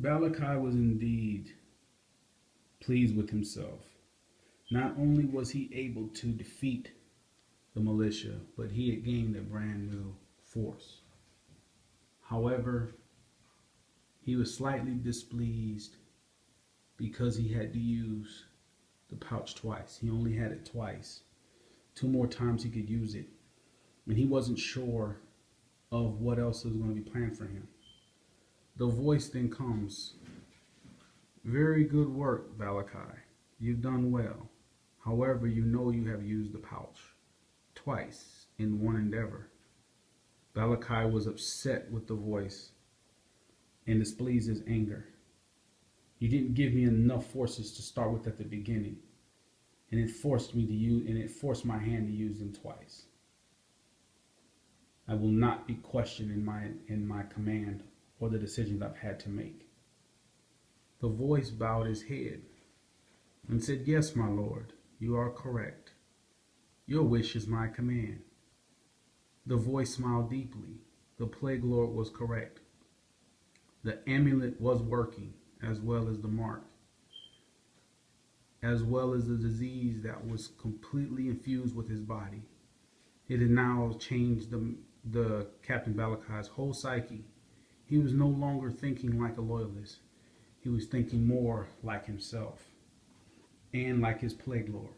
Baalakai was indeed pleased with himself. Not only was he able to defeat the militia, but he had gained a brand new force. However, he was slightly displeased because he had to use the pouch twice. He only had it twice. Two more times he could use it. And he wasn't sure of what else was going to be planned for him. The voice then comes. Very good work, Baalakai. You've done well. However, you know you have used the pouch twice in one endeavor. Baalakai was upset with the voice and displeased his anger. You didn't give me enough forces to start with at the beginning, and it forced my hand to use them twice. I will not be questioned in my command or the decisions I've had to make. The voice bowed his head and said, Yes, my lord, you are correct. Your wish is my command. The voice smiled deeply. The plague lord was correct. The amulet was working, as well as the mark, as well as the disease that was completely infused with his body. It had now changed the Captain Baalakai's whole psyche. He was no longer thinking like a loyalist. He was thinking more like himself and like his plague lord.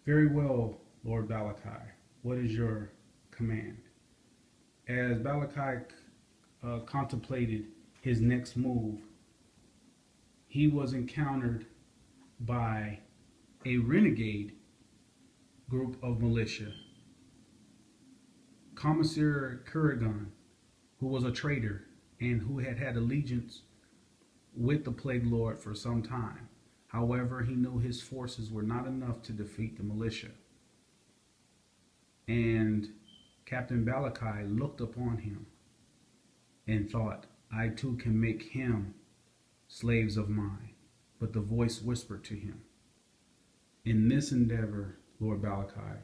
Very well, Lord Baalakai. What is your command? As Baalakai contemplated his next move, he was encountered by a renegade group of militia. Commissar Kurgan, who was a traitor and who had had allegiance with the plague lord for some time. However, he knew his forces were not enough to defeat the militia. And Captain Baalakai looked upon him and thought, I too can make him slaves of mine. But the voice whispered to him, in this endeavor, Lord Baalakai,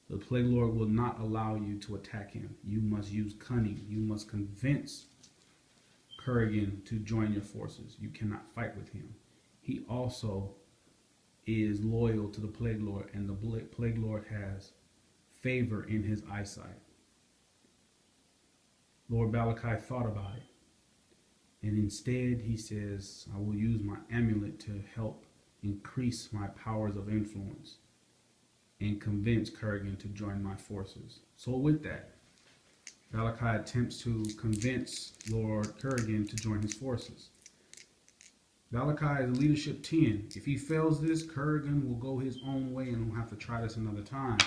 the plague lord will not allow you to attack him. You must use cunning. You must convince Kurgan to join your forces. You cannot fight with him. He also is loyal to the plague lord, and the plague lord has favor in his eyesight. Lord Baalakai thought about it, and instead he says, I will use my amulet to help increase my powers of influence and convince Kurgan to join my forces. So with that, Baalakai attempts to convince Lord Kurgan to join his forces. Baalakai is leadership 10. If he fails this, Kurgan will go his own way and we'll have to try this another time.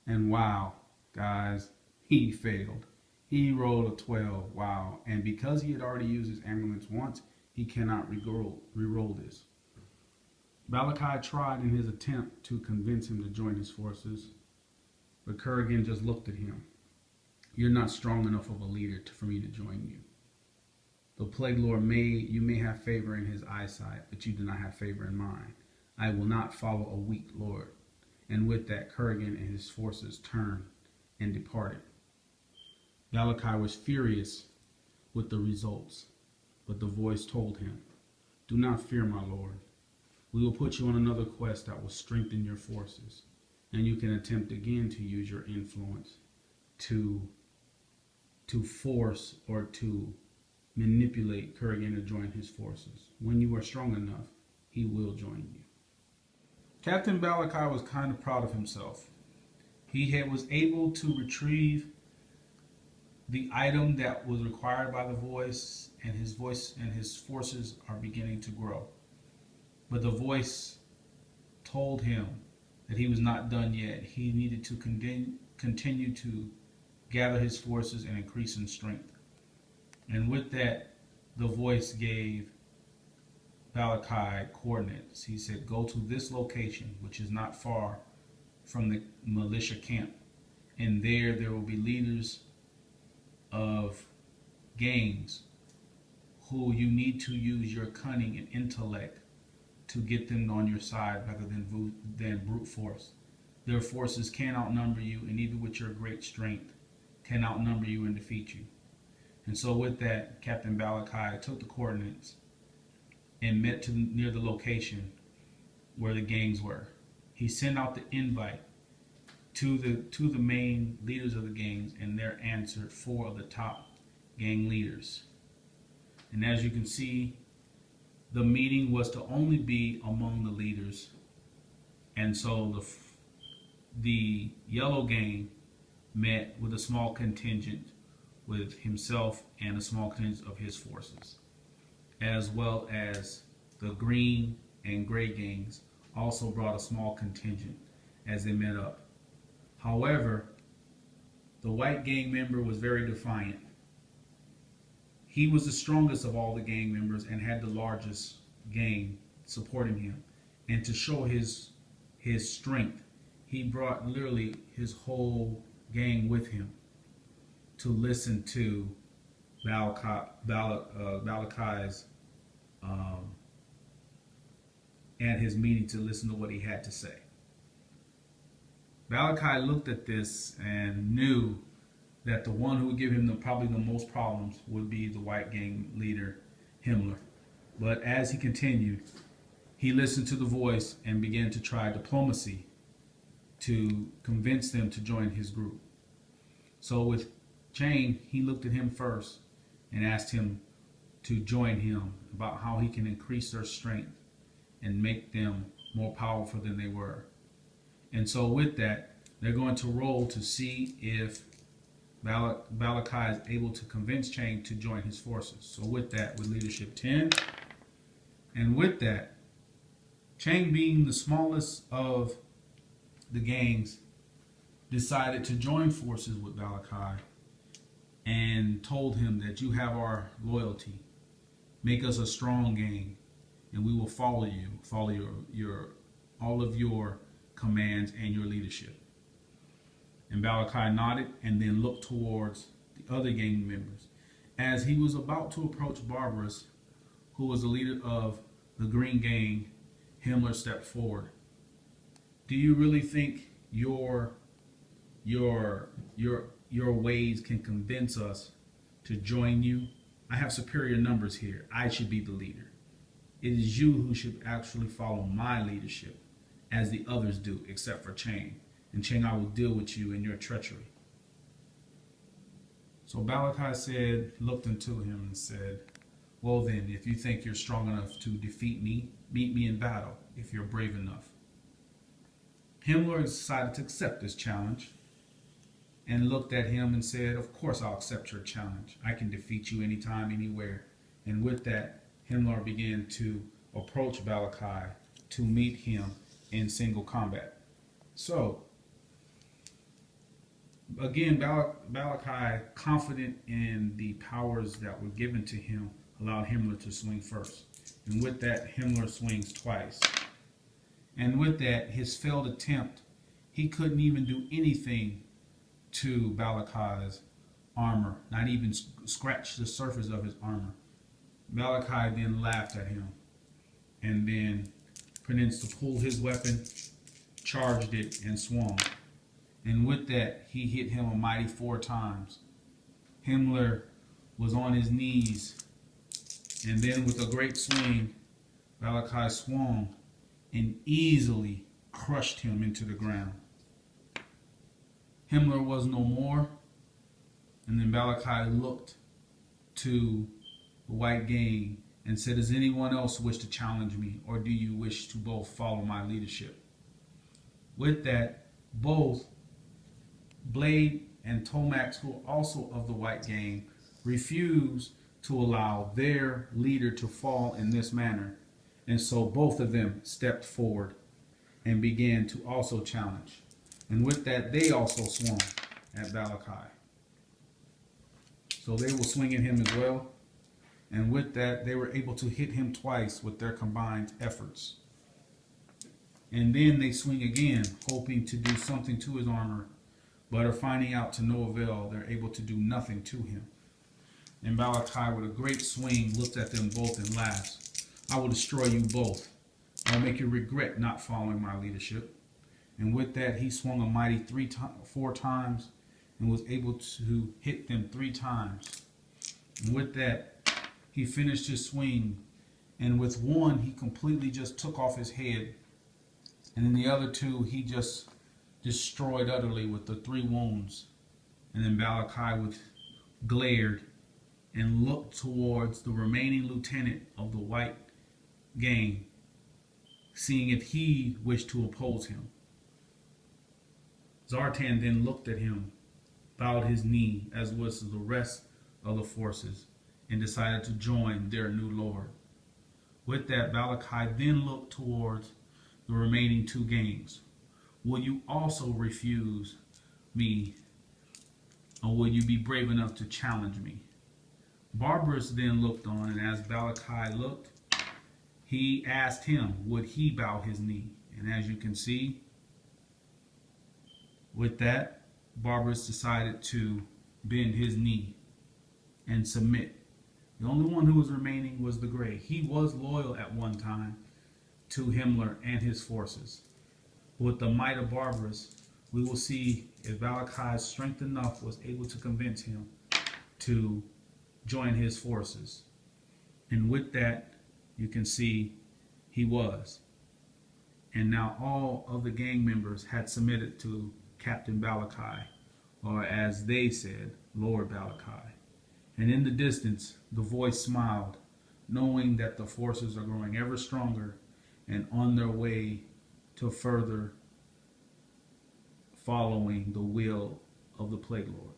And wow, guys, he failed. He rolled a 12. Wow. And because he had already used his ambulance once, he cannot re-roll this. Baalakai tried in his attempt to convince him to join his forces, but Kurgan just looked at him. You're not strong enough of a leader for me to join you. The plague lord you may have favor in his eyesight, but you do not have favor in mine. I will not follow a weak lord. And with that, Kurgan and his forces turned and departed. Baalakai was furious with the results, but the voice told him, do not fear, my lord. We will put you on another quest that will strengthen your forces, and you can attempt again to use your influence to force or to manipulate Kurgan to join his forces. When you are strong enough, he will join you. Captain Baalakai was kind of proud of himself. He was able to retrieve the item that was required by the voice, and his forces are beginning to grow. But the voice told him that he was not done yet. He needed to continue to gather his forces and increase in strength. And with that, the voice gave Baalakai coordinates. He said, go to this location, which is not far from the militia camp. And there will be leaders of gangs who you need to use your cunning and intellect to get them on your side rather than brute force. Their forces can outnumber you, and even with your great strength, can outnumber you and defeat you. And so with that, Captain Baalakai took the coordinates and met near the location where the gangs were. He sent out the invite to the main leaders of the gangs, and there answered 4 of the top gang leaders. And as you can see, the meeting was to only be among the leaders, and so the yellow gang met with a small contingent with himself and a small contingent of his forces, as well as the green and gray gangs also brought a small contingent as they met up. However, the white gang member was very defiant. He was the strongest of all the gang members and had the largest gang supporting him. And to show his strength, he brought literally his whole gang with him to listen to Baalakai's at his meeting, to listen to what he had to say. Baalakai looked at this and knew that the one who would give him probably the most problems would be the white gang leader, Himmler. But as he continued, he listened to the voice and began to try diplomacy to convince them to join his group. So with Chang, he looked at him first and asked him to join him, about how he can increase their strength and make them more powerful than they were. And so with that, they're going to roll to see if Baalakai is able to convince Chang to join his forces. So with that, with leadership 10, and with that, Chang, being the smallest of the gangs, decided to join forces with Baalakai and told him that you have our loyalty. Make us a strong gang, and we will follow you, all of your commands and your leadership. And Baalakai nodded and then looked towards the other gang members. As he was about to approach Barbarous, who was the leader of the Green Gang, Himmler stepped forward. Do you really think your ways can convince us to join you? I have superior numbers here. I should be the leader. It is you who should actually follow my leadership, as the others do, except for Chang. And Chang, I will deal with you and your treachery. So Baalakai looked into him and said, well then, if you think you're strong enough to defeat me, meet me in battle, if you're brave enough. Himmler decided to accept this challenge and looked at him and said, of course I'll accept your challenge. I can defeat you anytime, anywhere. And with that, Himmler began to approach Baalakai to meet him in single combat. So, again, Baalakai, confident in the powers that were given to him, allowed Himmler to swing first. And with that, Himmler swings twice. And with that, his failed attempt, he couldn't even do anything to Baalakai's armor, not even scratch the surface of his armor. Baalakai then laughed at him and then pronounced to pull his weapon, charged it, and swung. And with that, he hit him a mighty 4 times. Himmler was on his knees, and then with a great swing, Baalakai swung and easily crushed him into the ground. Himmler was no more, and then Baalakai looked to the white gang and said, does anyone else wish to challenge me, or do you wish to both follow my leadership? With that, both Blade and Tomax, who are also of the white gang, refused to allow their leader to fall in this manner. And so both of them stepped forward and began to also challenge. And with that, they also swung at Baalakai. So they were swinging him as well. And with that, they were able to hit him twice with their combined efforts. And then they swing again, hoping to do something to his armor, but are finding out to no avail. They're able to do nothing to him. And Baalakai, with a great swing, looked at them both and laughed. I will destroy you both. I will make you regret not following my leadership. And with that, he swung a mighty 4 times and was able to hit them 3 times. And with that, he finished his swing. And with one, he completely just took off his head. And then the other two, he just destroyed utterly with the 3 wounds. And then Baalakai glared and looked towards the remaining lieutenant of the white gang, seeing if he wished to oppose him. Zartan then looked at him, bowed his knee, as was the rest of the forces, and decided to join their new lord. With that, Baalakai then looked towards the remaining 2 gangs. Will you also refuse me, or will you be brave enough to challenge me? Barbarous then looked on, and as Baalakai looked, he asked him, would he bow his knee? And as you can see, with that, Barbarous decided to bend his knee and submit. The only one who was remaining was the Gray. He was loyal at one time to Himmler and his forces. With the might of Barbarous, we will see if Baalakai's strength enough was able to convince him to join his forces. And with that, you can see he was. And now all of the gang members had submitted to Captain Baalakai, or as they said, Lord Baalakai. And in the distance, the voice smiled, knowing that the forces are growing ever stronger and on their way to further following the will of the Plague Lord.